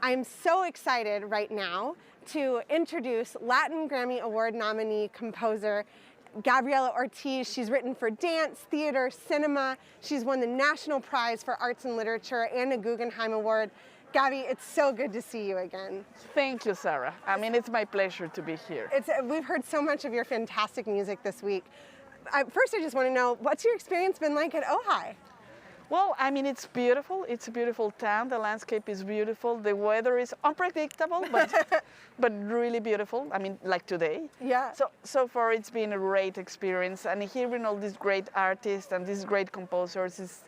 I'm so excited right now to introduce Latin Grammy Award nominee composer Gabriela Ortiz. She's written for dance, theater, cinema. She's won the National Prize for Arts and Literature and a Guggenheim Award. Gabby, it's so good to see you again. Thank you, Sarah. I mean, it's my pleasure to be here. We've heard so much of your fantastic music this week. First, I just want to know, what's your experience been like at Ojai? Well, I mean, it's beautiful. It's a beautiful town. The landscape is beautiful. The weather is unpredictable, but really beautiful. I mean, like today. Yeah. So far, it's been a great experience. And hearing all these great artists and these great composers,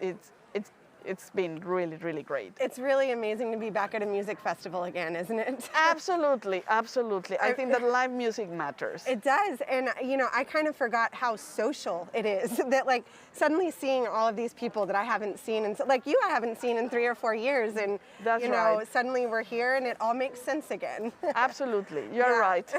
it's been really, really great. It's really amazing to be back at a music festival again, isn't it? Absolutely, absolutely. I think that live music matters. It does, and you know, I kind of forgot how social it is. That like suddenly seeing all of these people that I haven't seen, and like you, I haven't seen in 3 or 4 years, and That's you know, right. Suddenly we're here, and it all makes sense again. Absolutely, you're right.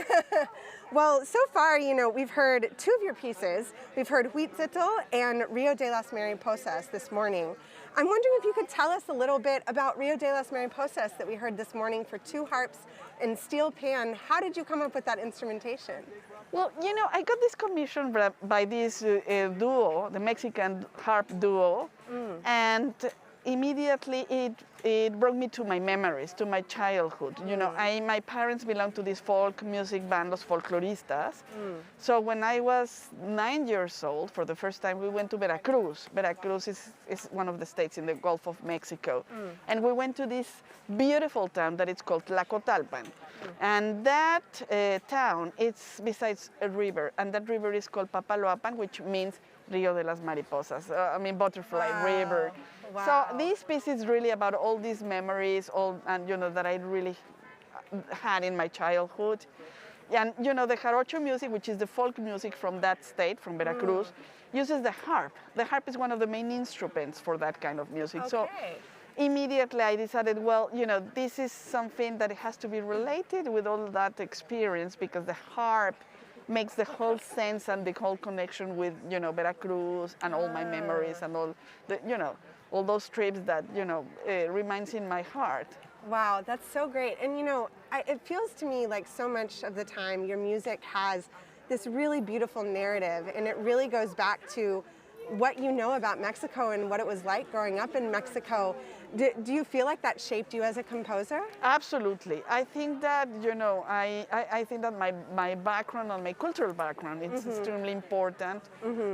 Well, so far, you know, we've heard 2 of your pieces. We've heard Huitzitl and Rio de las Mariposas this morning. I'm wondering if you could tell us a little bit about Rio de las Mariposas that we heard this morning for 2 harps and steel pan. How did you come up with that instrumentation? Well, you know, I got this commission by this duo, the Mexican harp duo, and immediately it brought me to my memories, to my childhood. You know, my parents belonged to this folk music band, Los Folcloristas. So when I was 9 years old, for the first time, we went to Veracruz. Veracruz is one of the states in the Gulf of Mexico. And we went to this beautiful town that is called Tlacotalpan. And that town, it's besides a river, and that river is called Papaloapan, which means Rio de las Mariposas, I mean Butterfly River. Wow. So this piece is really about all these memories, and you know, that I really had in my childhood. And you know, the jarocho music, which is the folk music from that state, from Veracruz, uses the harp. The harp is one of the main instruments for that kind of music. Okay. So immediately I decided, well, you know, this is something that has to be related with all that experience, because the harp makes the whole sense and the whole connection with, you know, Veracruz and all my memories and all the, you know, all those trips that, you know, reminds in my heart. Wow, that's so great. And you know, it feels to me like so much of the time your music has this really beautiful narrative, and it really goes back to what you know about Mexico and what it was like growing up in Mexico. Do you feel like that shaped you as a composer? Absolutely. I think that, you know, I think that my background and my cultural background is extremely important,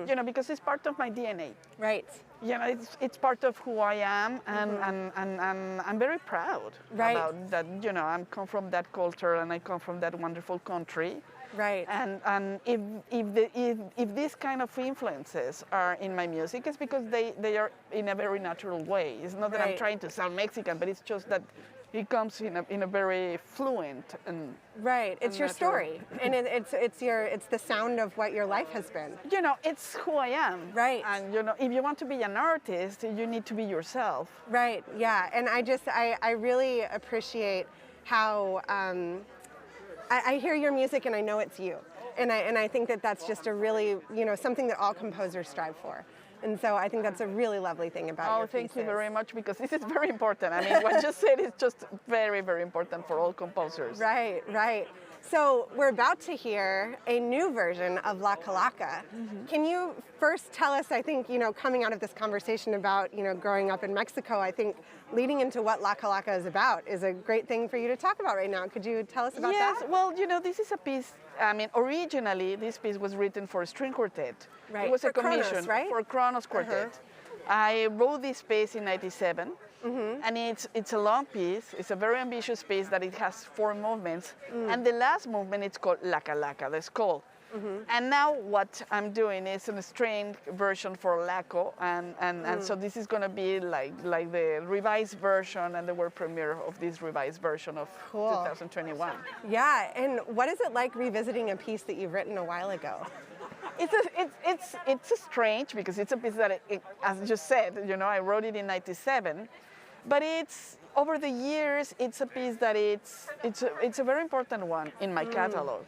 you know, because it's part of my DNA. Right. You know, it's part of who I am, and I'm very proud about that. You know, I come from that culture, and I come from that wonderful country. Right. And if these kind of influences are in my music, it's because they are in a very natural way. It's not that I'm trying to sound Mexican, but it's just that it comes in a very fluent and right. It's your story, and it's the sound of what your life has been. You know, it's who I am. Right. And you know, if you want to be an artist, you need to be yourself. Right. Yeah. And I really appreciate how. I hear your music and I know it's you, and I think that that's just a really, you know, something that all composers strive for, and so I think that's a really lovely thing about your thank pieces. you very much, because this is very important. I mean, what you said is just very, very important for all composers. Right, right. So we're about to hear a new version of La Calaca. Can you first tell us, I think, you know, coming out of this conversation about, you know, growing up in Mexico, I think leading into what La Calaca is about is a great thing for you to talk about right now. Could you tell us about that? Yes, well, you know, this is a piece, I mean, originally this piece was written for a string quartet. Right. It was For a commission Kronos, right? for Kronos Quartet. I wrote this piece in '97. And it's a long piece. It's a very ambitious piece that it has 4 movements. And the last movement, it's called La Calaca, the skull. And now what I'm doing is a string version for Laco, and so this is going to be like the revised version and the world premiere of this revised version of 2021. Yeah, and what is it like revisiting a piece that you've written a while ago? It's strange, because it's a piece that, as you said, you know, I wrote it in '97. But it's, over the years, it's a piece that it's a very important one in my catalog.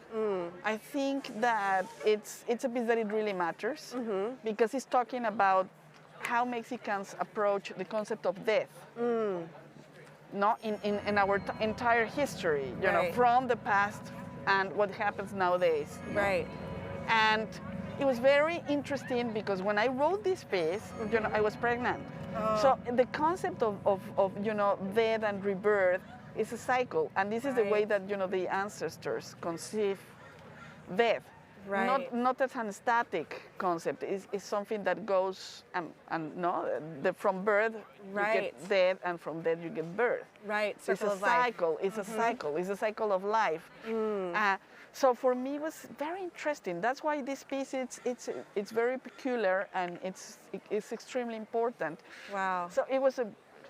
I think that it's a piece that it really matters, because it's talking about how Mexicans approach the concept of death. no, in our entire history, you know, Right. from the past and what happens nowadays. Right. And it was very interesting because when I wrote this piece, you know, I was pregnant. Oh. So the concept of you know, death and rebirth is a cycle, and this is the way Right. that, you know, the ancestors conceive death. Right. Not as an static concept. It's something that goes and no, from birth you Right. get death, and from death you get birth. Right. It's Circle a of life. cycle. It's a cycle. It's a cycle of life. So for me, it was very interesting. That's why this piece it's very peculiar, and it's extremely important. Wow. So it was a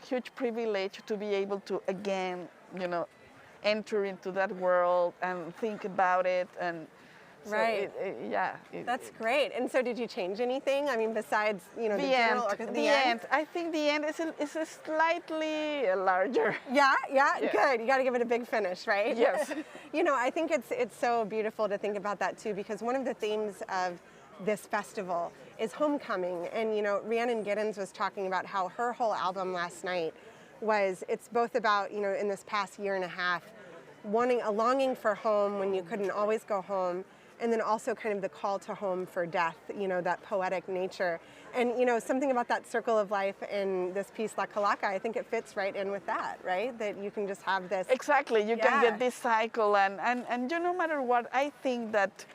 huge privilege to be able to again, you know, enter into that world and think about it. And so Right. yeah. That's great. And so did you change anything? I mean, besides, you know, the end. general The end. I think the end is a slightly larger. Yeah, Yeah. good. You got to give it a big finish, right? Yes. You know, I think it's so beautiful to think about that too, because one of the themes of this festival is homecoming. And you know, Rhiannon Giddens was talking about how her whole album last night it's both about, you know, in this past year and a half, wanting a longing for home when you couldn't always go home, and then also kind of the call to home for death, you know, that poetic nature. And, you know, something about that circle of life in this piece, La Calaca, I think it fits right in with that, right? That you can just have this. Exactly, you can Yeah. get this cycle, and you know, no matter what, I think that,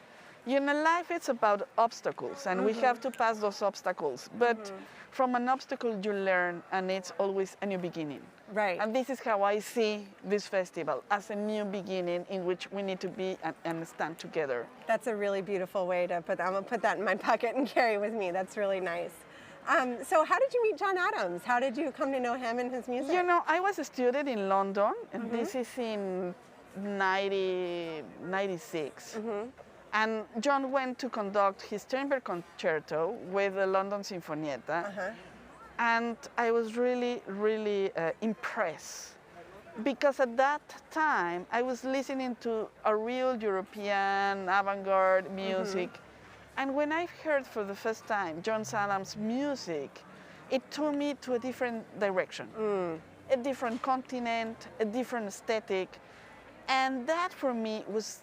you know, life is about obstacles, and we have to pass those obstacles. But from an obstacle you learn, and it's always a new beginning. Right. And this is how I see this festival, as a new beginning in which we need to be and stand together. That's a really beautiful way to put that. I'm going to put that in my pocket and carry with me. That's really nice. So how did you meet John Adams? How did you come to know him and his music? You know, I was a student in London, and this is in 96. And John went to conduct his chamber concerto with the London Sinfonietta. And I was really, really impressed, because at that time I was listening to a real European avant-garde music. And when I heard for the first time John Adams' music, it took me to a different direction, a different continent, a different aesthetic. And that for me was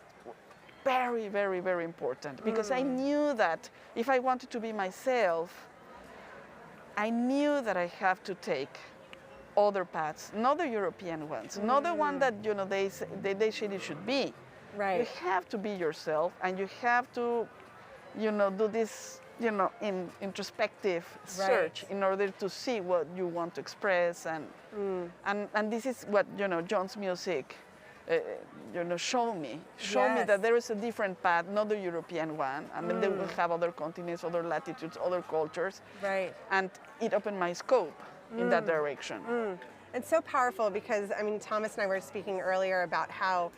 very, very, very important, because I knew that if I wanted to be myself, I knew that I have to take other paths, not the European ones, not the one that, you know, they say it should be. Right. You have to be yourself, and you have to, you know, do this, you know, introspective search in order to see what you want to express, and this is what, you know, John's music, you know, show me that there is a different path, not the European one. I mean, they will have other continents, other latitudes, other cultures. Right. And it opened my scope in that direction. It's so powerful because, I mean, Thomas and I were speaking earlier about how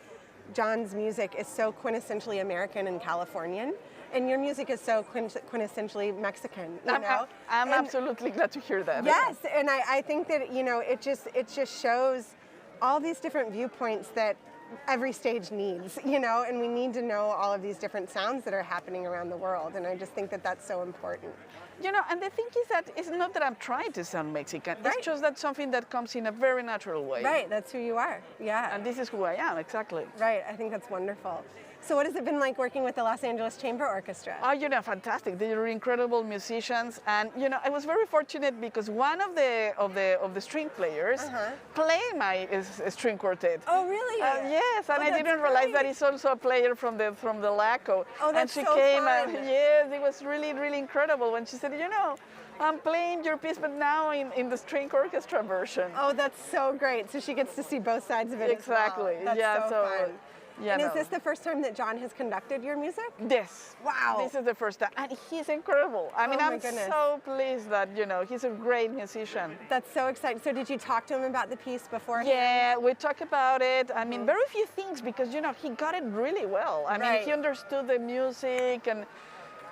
John's music is so quintessentially American and Californian, and your music is so quintessentially Mexican, you know? I'm absolutely glad to hear that. Yes, and I think that, you know, it just shows all these different viewpoints that every stage needs, you know, and we need to know all of these different sounds that are happening around the world, and I just think that that's so important. You know, and the thing is that it's not that I'm trying to sound Mexican. Right. It's just that something that comes in a very natural way. Right, that's who you are, yeah. And this is who I am, exactly. Right, I think that's wonderful. So what has it been like working with the Los Angeles Chamber Orchestra? Oh, you know, fantastic. They're incredible musicians, and you know, I was very fortunate because one of the string players play my string quartet. Oh, really? Yes, and I that's didn't realize great. that he's also a player from the LACO. Oh, and that's she so came, fun. yes, it was really, really incredible when she said, you know, I'm playing your piece, but now in the string orchestra version. Oh, that's so great. So she gets to see both sides of it Exactly. as well. That's Yeah, so fun. Yeah, and no. is this the first time that John has conducted your music? Yes. Wow. This is the first time. And he's incredible. I mean, Oh my I'm goodness. so pleased that, you know, he's a great musician. That's so exciting. So did you talk to him about the piece beforehand? Yeah, we talk about it. I mean, very few things because, you know, he got it really well. I mean, Right. he understood the music, and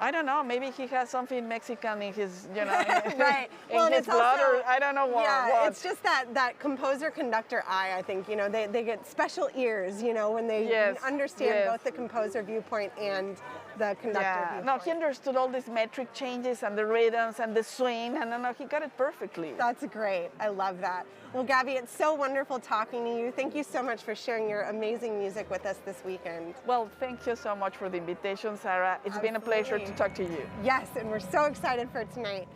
I don't know, maybe he has something Mexican in his, you know, Right. in Well, and his it's blood, also, or I don't know what. Yeah, it's just that composer-conductor eye, I think. You know, they get special ears, you know, when they Yes, understand yes. both the composer viewpoint and the conductor. Yeah, no, he understood all these metric changes and the rhythms and the swing, and no, he got it perfectly. That's great. I love that. Well, Gabby, it's so wonderful talking to you. Thank you so much for sharing your amazing music with us this weekend. Well, thank you so much for the invitation, Sarah. It's been a pleasure to talk to you. Yes, and we're so excited for tonight.